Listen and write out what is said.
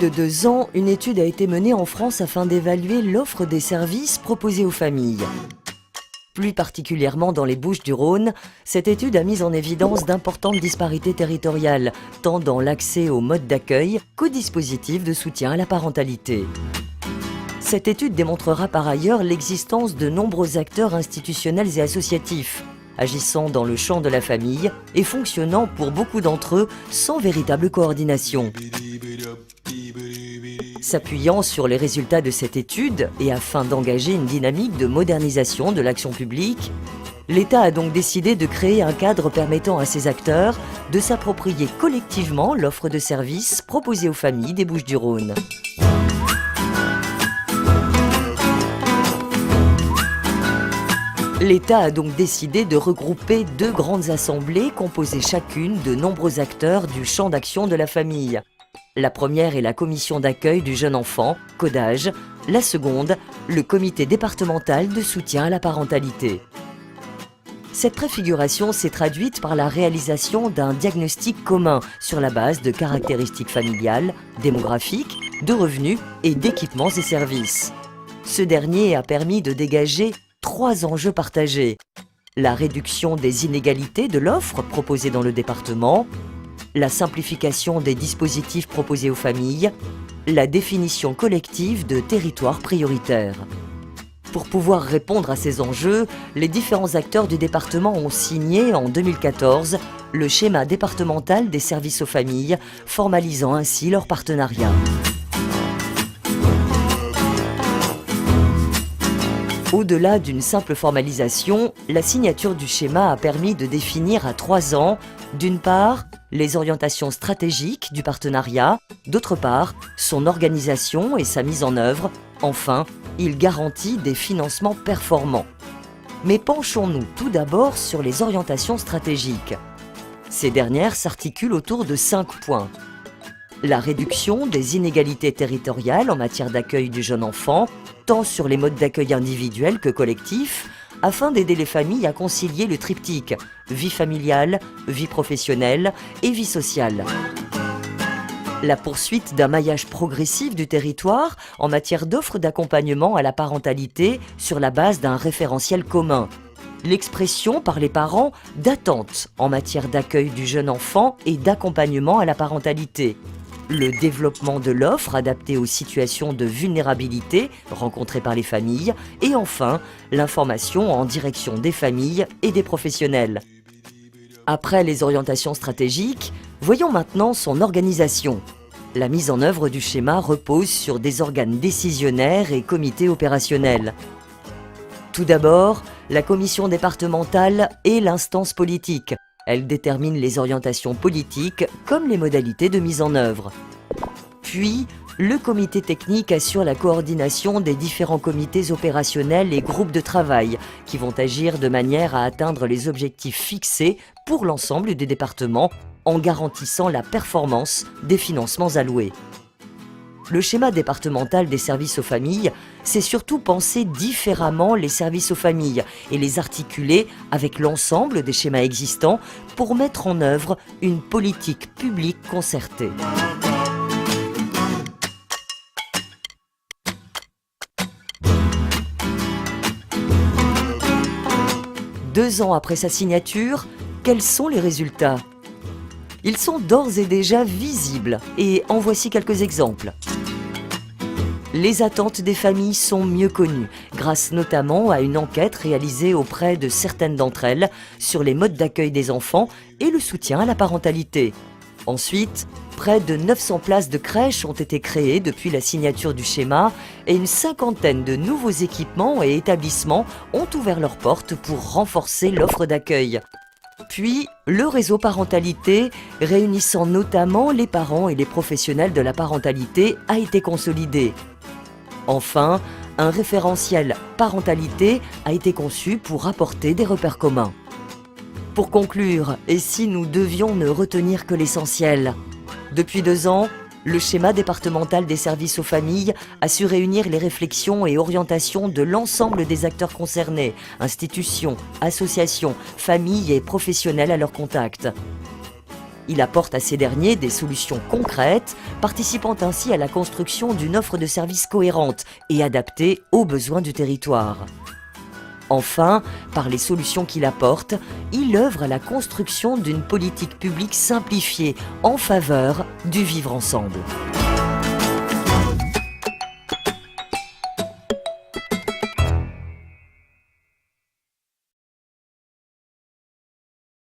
de 2 ans, une étude a été menée en France afin d'évaluer l'offre des services proposés aux familles. Plus particulièrement dans les Bouches-du-Rhône, cette étude a mis en évidence d'importantes disparités territoriales, tant dans l'accès aux modes d'accueil qu'aux dispositifs de soutien à la parentalité. Cette étude démontrera par ailleurs l'existence de nombreux acteurs institutionnels et associatifs, agissant dans le champ de la famille et fonctionnant pour beaucoup d'entre eux sans véritable coordination. S'appuyant sur les résultats de cette étude et afin d'engager une dynamique de modernisation de l'action publique, l'État a donc décidé de créer un cadre permettant à ces acteurs de s'approprier collectivement l'offre de services proposée aux familles des Bouches-du-Rhône. L'État a donc décidé de regrouper 2 grandes assemblées composées chacune de nombreux acteurs du champ d'action de la famille. La première est la commission d'accueil du jeune enfant, CODAGE. La seconde, le comité départemental de soutien à la parentalité. Cette préfiguration s'est traduite par la réalisation d'un diagnostic commun sur la base de caractéristiques familiales, démographiques, de revenus et d'équipements et services. Ce dernier a permis de dégager 3 enjeux partagés. La réduction des inégalités de l'offre proposée dans le département, la simplification des dispositifs proposés aux familles, la définition collective de territoires prioritaires. Pour pouvoir répondre à ces enjeux, les différents acteurs du département ont signé en 2014 le schéma départemental des services aux familles, formalisant ainsi leur partenariat. Au-delà d'une simple formalisation, la signature du schéma a permis de définir à 3 ans, d'une part, les orientations stratégiques du partenariat, d'autre part, son organisation et sa mise en œuvre. Enfin, il garantit des financements performants. Mais penchons-nous tout d'abord sur les orientations stratégiques. Ces dernières s'articulent autour de 5 points. La réduction des inégalités territoriales en matière d'accueil du jeune enfant, tant sur les modes d'accueil individuels que collectifs, afin d'aider les familles à concilier le triptyque vie familiale, vie professionnelle et vie sociale. La poursuite d'un maillage progressif du territoire en matière d'offres d'accompagnement à la parentalité sur la base d'un référentiel commun. L'expression par les parents d'attentes en matière d'accueil du jeune enfant et d'accompagnement à la parentalité. Le développement de l'offre adaptée aux situations de vulnérabilité rencontrées par les familles et enfin, l'information en direction des familles et des professionnels. Après les orientations stratégiques, voyons maintenant son organisation. La mise en œuvre du schéma repose sur des organes décisionnaires et comités opérationnels. Tout d'abord, la commission départementale est l'instance politique. Elle détermine les orientations politiques comme les modalités de mise en œuvre. Puis, le comité technique assure la coordination des différents comités opérationnels et groupes de travail qui vont agir de manière à atteindre les objectifs fixés pour l'ensemble des départements en garantissant la performance des financements alloués. Le schéma départemental des services aux familles, c'est surtout penser différemment les services aux familles et les articuler avec l'ensemble des schémas existants pour mettre en œuvre une politique publique concertée. Deux ans après sa signature, quels sont les résultats ? Ils sont d'ores et déjà visibles et en voici quelques exemples. Les attentes des familles sont mieux connues, grâce notamment à une enquête réalisée auprès de certaines d'entre elles sur les modes d'accueil des enfants et le soutien à la parentalité. Ensuite, près de 900 places de crèches ont été créées depuis la signature du schéma et une 50aine de nouveaux équipements et établissements ont ouvert leurs portes pour renforcer l'offre d'accueil. Puis, le réseau parentalité, réunissant notamment les parents et les professionnels de la parentalité, a été consolidé. Enfin, un référentiel parentalité a été conçu pour apporter des repères communs. Pour conclure, et si nous devions ne retenir que l'essentiel, depuis 2 ans, le schéma départemental des services aux familles a su réunir les réflexions et orientations de l'ensemble des acteurs concernés, institutions, associations, familles et professionnels à leur contact. Il apporte à ces derniers des solutions concrètes, participant ainsi à la construction d'une offre de services cohérente et adaptée aux besoins du territoire. Enfin, par les solutions qu'il apporte, il œuvre à la construction d'une politique publique simplifiée en faveur du vivre ensemble.